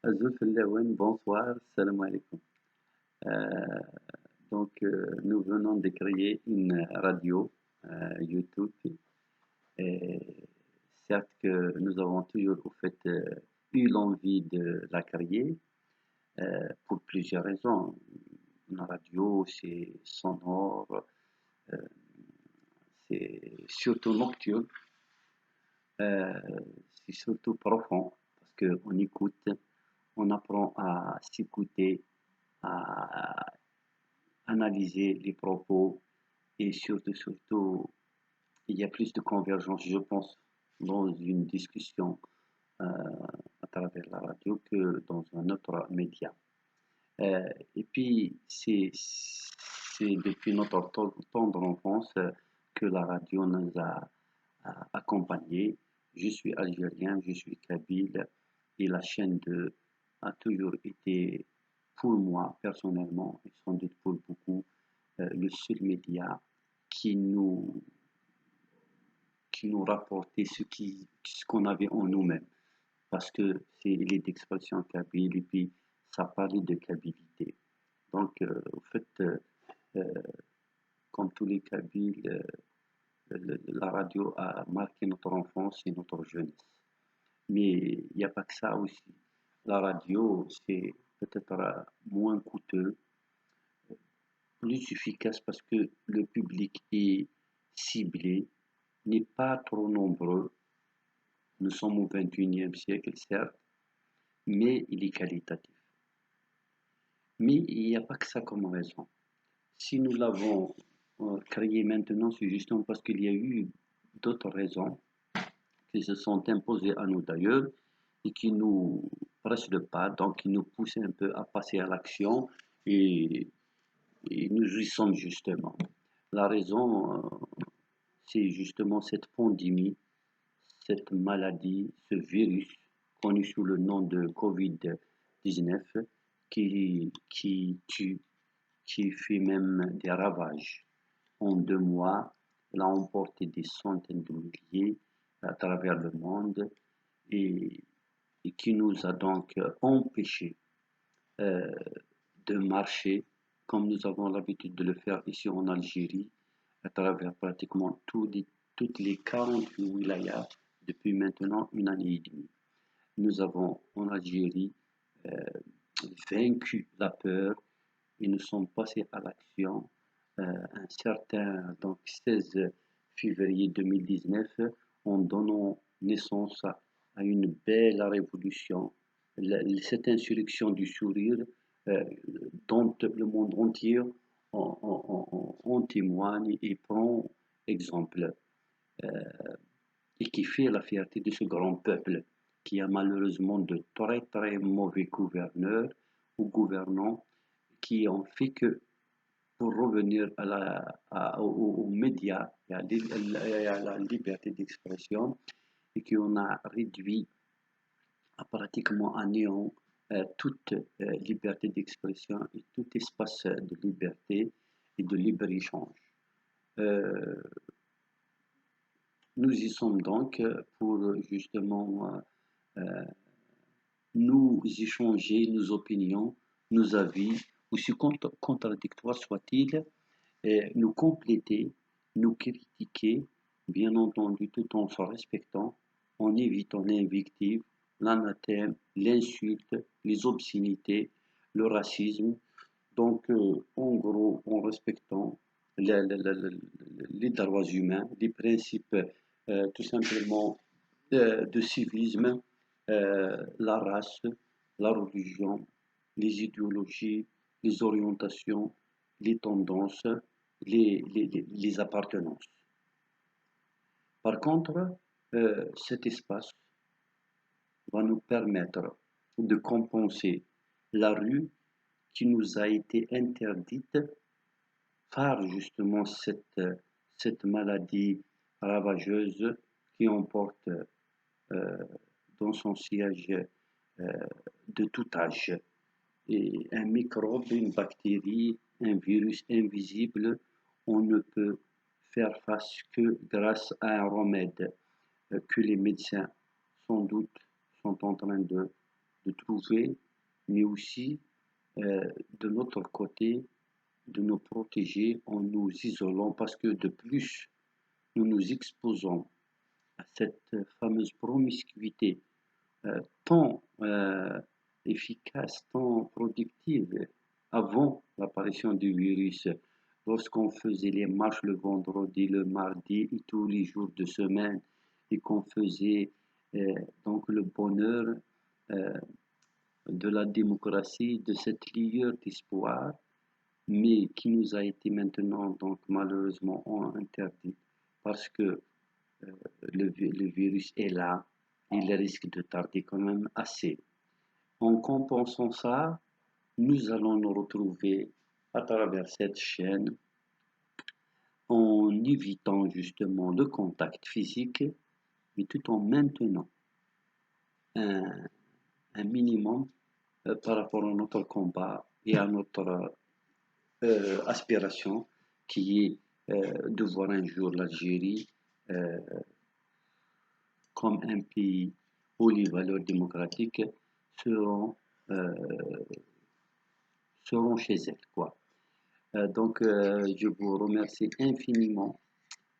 Azouf Laouen, bonsoir, salam alaikum. Euh, nous venons de créer une radio YouTube. Et certes que nous avons toujours au fait, eu l'envie de la créer pour plusieurs raisons. Une radio, c'est sonore, euh, c'est surtout nocturne, euh, c'est surtout profond parce qu'on écoute, on apprend à s'écouter, à analyser les propos et surtout, il y a plus de convergence, je pense, dans une discussion euh, à travers la radio que dans un autre média. Et puis, c'est depuis notre tendre enfance que la radio nous a accompagnés. Je suis algérien, je suis kabyle, et la chaîne 2 a toujours été, pour moi, personnellement, et sans doute pour beaucoup, le seul média qui nous, qui nous rapportait ce qu'on avait en nous-mêmes. Parce que c'est les d'expression kabyle et puis ça parlait de kabilité. Donc, au fait, euh, comme tous les kabyles, la radio a marqué notre enfance et notre jeunesse. Mais il n'y a pas que ça aussi. La radio, c'est peut-être moins coûteux, plus efficace parce que le public est ciblé, n'est pas trop nombreux. Nous sommes au XXIe siècle, certes, mais il est qualitatif. Mais il n'y a pas que ça comme raison. Si nous l'avons créé maintenant, c'est justement parce qu'il y a eu d'autres raisons qui se sont imposées à nous d'ailleurs et qui nous pressent le pas, donc qui nous poussent un peu à passer à l'action et, et nous y sommes justement. La raison, c'est justement cette pandémie, cette maladie, ce virus connu sous le nom de Covid-19 qui tue, qui fait même des ravages. En 2 mois, elle a emporté des centaines de milliers à travers le monde et, et qui nous a donc empêchés euh, de marcher comme nous avons l'habitude de le faire ici en Algérie, à travers pratiquement toutes les 48 wilayas depuis maintenant une année et demie. Nous avons en Algérie euh, vaincu la peur et nous sommes passés à l'action un certain donc 16 février 2019 en donnant naissance à une belle révolution, cette insurrection du sourire euh, dont le monde entier en témoigne et prend exemple et qui fait la fierté de ce grand peuple qui a malheureusement de très mauvais gouverneurs ou gouvernants qui ont fait que pour revenir aux médias et à la liberté d'expression et qu'on a réduit à pratiquement à néant toute liberté d'expression et tout espace de liberté et de libre-échange. Euh, nous y sommes donc pour justement nous échanger nos opinions, nos avis, aussi contradictoires soient-ils, nous compléter, nous critiquer, bien entendu, tout en se respectant, en évitant l'invective, l'anathème, l'insulte, les obscénités, le racisme. Donc, en gros, en respectant les droits humains, les principes tout simplement de civisme, la race, la religion, les idéologies, les orientations, les tendances, les appartenances. Par contre, cet espace va nous permettre de compenser la rue qui nous a été interdite par justement cette maladie ravageuse qui emporte euh, dans son siège euh, de tout âge. Et un microbe, une bactérie, un virus invisible, on ne peut faire face que grâce à un remède que les médecins, sans doute, sont en train de de trouver, mais aussi de notre côté, de nous protéger en nous isolant, parce que de plus nous nous exposons à cette fameuse promiscuité tant efficace, tant productive avant l'apparition du virus. Lorsqu'on faisait les marches le vendredi, le mardi et tous les jours de semaine, et qu'on faisait donc le bonheur euh, de la démocratie, de cette lueur d'espoir, mais qui nous a été maintenant donc malheureusement interdit parce que le virus est là, il risque de tarder quand même assez. En compensant ça, nous allons nous retrouver à travers cette chaîne en évitant justement le contact physique, mais tout en maintenant un, un minimum par rapport à notre combat et à notre aspiration qui est de voir un jour l'Algérie euh, comme un pays où les valeurs démocratiques seront, euh, seront chez elles, quoi. Donc, je vous remercie infiniment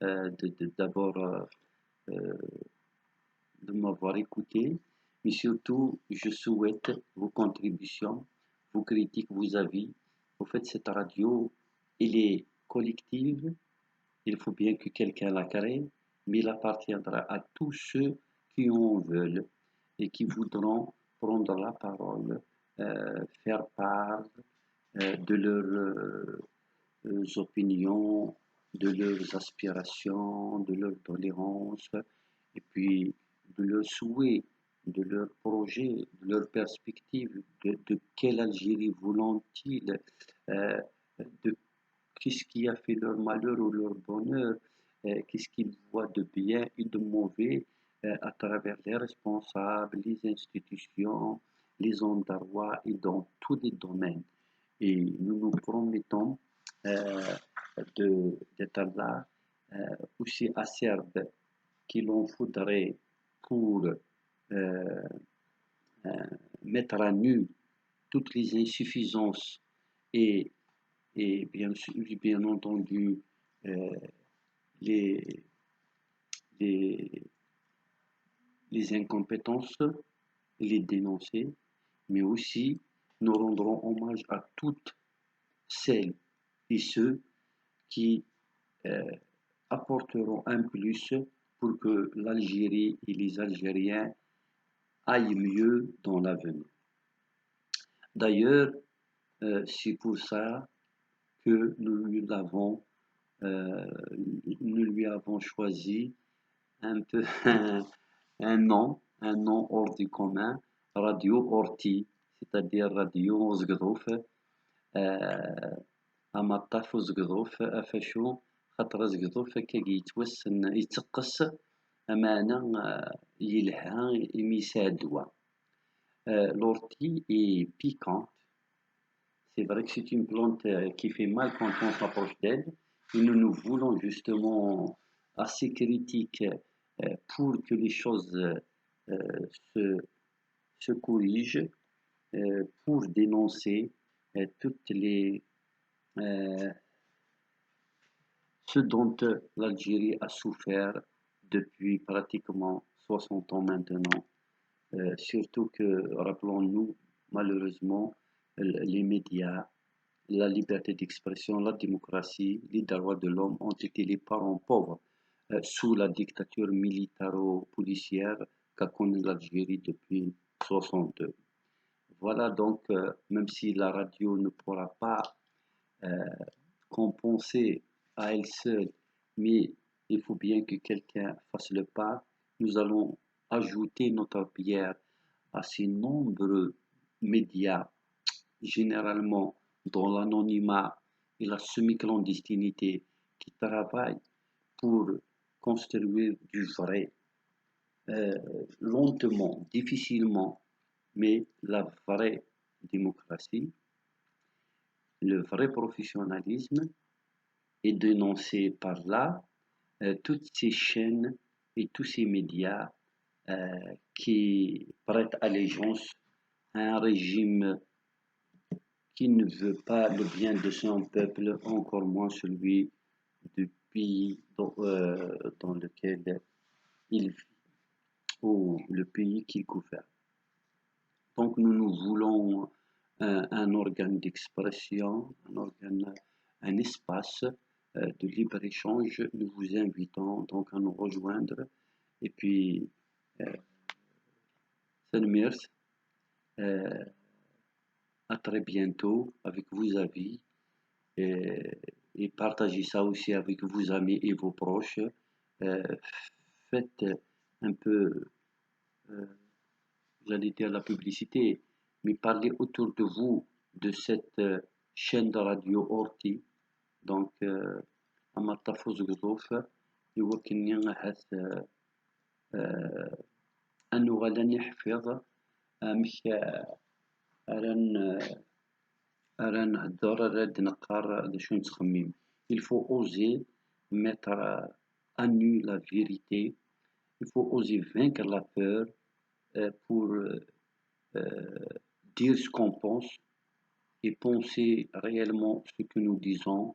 d'abord de m'avoir écouté, mais surtout, je souhaite vos contributions, vos critiques, vos avis. Au fait, cette radio, elle est collective, il faut bien que quelqu'un la crée, mais il appartiendra à tous ceux qui en veulent et qui voudront prendre la parole, faire part de leurs opinions, de leurs aspirations, de leur tolérance, et puis de leurs souhaits, de leurs projets, de leurs perspectives, de quelle Algérie voulont-ils, euh, de qu'est-ce qui a fait leur malheur ou leur bonheur, qu'est-ce qu'ils voient de bien et de mauvais à travers les responsables, les institutions, les endroits et dans tous les domaines. Et nous nous promettons euh, d'être là aussi acerbe qu'il en faudrait pour euh, mettre à nu toutes les insuffisances et, et bien entendu euh, les, les, les incompétences, les dénoncer, mais aussi nous rendrons hommage à toutes celles et ceux qui euh, apporteront un plus pour que l'Algérie et les Algériens aillent mieux dans l'avenir. D'ailleurs, c'est pour ça que euh, nous lui avons choisi un peu un nom hors du commun, Radio Orti, c'est-à-dire Radio Ozgdorf, أمطاف وزقضوف أفاشو خاطر زقضوف كي يتوسن يتقص أمانة يلها يميسادوا. L'ortie est piquante. C'est vrai que c'est une plante qui fait mal quand on s'approche d'elle. Et nous voulons justement assez critiques pour que les choses se, se corrigent, pour dénoncer toutes les euh, ce dont l'Algérie a souffert depuis pratiquement 60 ans maintenant. Surtout que, rappelons-nous, malheureusement, les médias, la liberté d'expression, la démocratie, les droits de l'homme ont été les parents pauvres sous la dictature militaro-policière qu'a connue l'Algérie depuis 62. Voilà donc, même si la radio ne pourra pas euh, compenser à elle seule, mais il faut bien que quelqu'un fasse le pas. Nous allons ajouter notre pierre à ces nombreux médias, généralement dans l'anonymat et la semi-clandestinité, qui travaillent pour construire du vrai, euh, lentement, difficilement, mais la vraie démocratie, le vrai professionnalisme est dénoncé par là toutes ces chaînes et tous ces médias qui prêtent allégeance un régime qui ne veut pas le bien de son peuple, encore moins celui du pays dans lequel il vit ou le pays qu'il gouverne. Donc nous voulons un organe d'expression, un espace de libre-échange. Nous vous invitons donc à nous rejoindre. Et puis, Sanmirs, euh, à très bientôt avec vos avis et partagez ça aussi avec vos amis et vos proches. Euh, Faites un peu, euh, j'allais dire la publicité, mais parlez autour de vous de cette chaîne de radio Orti. Donc, أما التلفظ قطوف يوكلني نحس أنه غدا نحفظ مش أرن أرن هدر راد نقار شو نتخمم. Il faut oser mettre à nu la vérité. Il faut oser vaincre la peur pour dire ce qu'on pense et penser réellement ce que nous disons.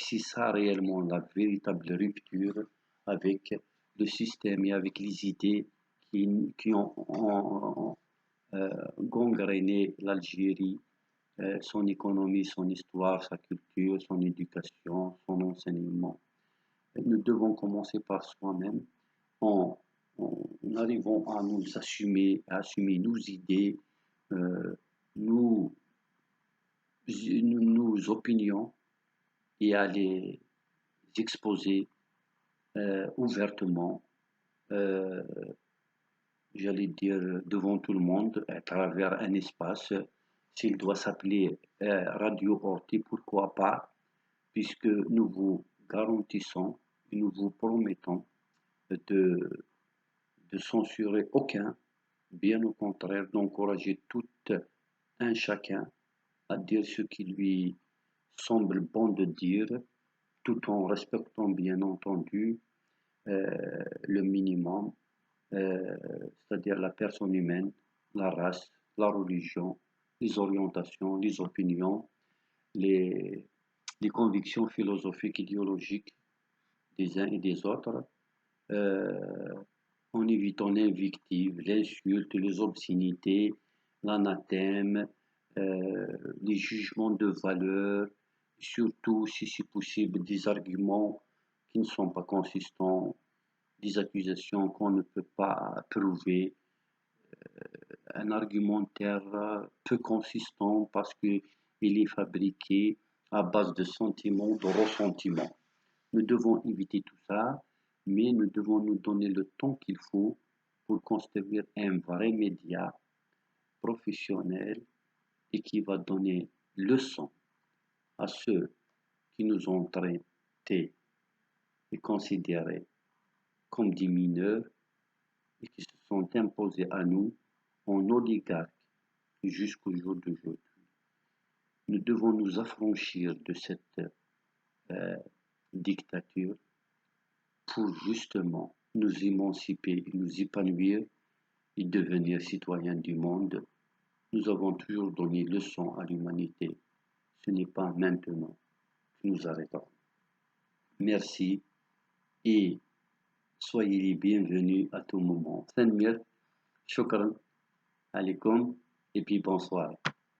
C'est ça réellement la véritable rupture avec le système et avec les idées qui ont gangréné l'Algérie, son économie, son histoire, sa culture, son éducation, son enseignement. Nous devons commencer par soi-même en, en arrivant à nous assumer, à assumer nos idées, nos, nos opinions et à les exposer ouvertement, euh, j'allais dire devant tout le monde, à travers un espace. S'il doit s'appeler Radio Orti, pourquoi pas, puisque nous vous garantissons et nous vous promettons de, de censurer aucun, bien au contraire, d'encourager tout un chacun à dire ce qui lui semble bon de dire, tout en respectant bien entendu le minimum, c'est-à-dire la personne humaine, la race, la religion, les orientations, les opinions, les, les convictions philosophiques, idéologiques des uns et des autres, euh, en évitant l'invective, l'insulte, les obscénités, l'anathème, les jugements de valeur, surtout si c'est possible des arguments qui ne sont pas consistants, des accusations qu'on ne peut pas prouver, un argumentaire peu consistant parce qu'il est fabriqué à base de sentiments, de ressentiments. Nous devons éviter tout ça, mais nous devons nous donner le temps qu'il faut pour construire un vrai média professionnel et qui va donner leçon à ceux qui nous ont traités et considérés comme des mineurs et qui se sont imposés à nous en oligarques jusqu'au jour d'aujourd'hui. Nous devons nous affranchir de cette euh, dictature pour justement nous émanciper, nous épanouir et devenir citoyens du monde. Nous avons toujours donné leçon à l'humanité. Ce n'est pas maintenant que nous arrêtons. Merci et soyez les bienvenus à tout moment. Sanmir, shukran, alaikum et puis bonsoir.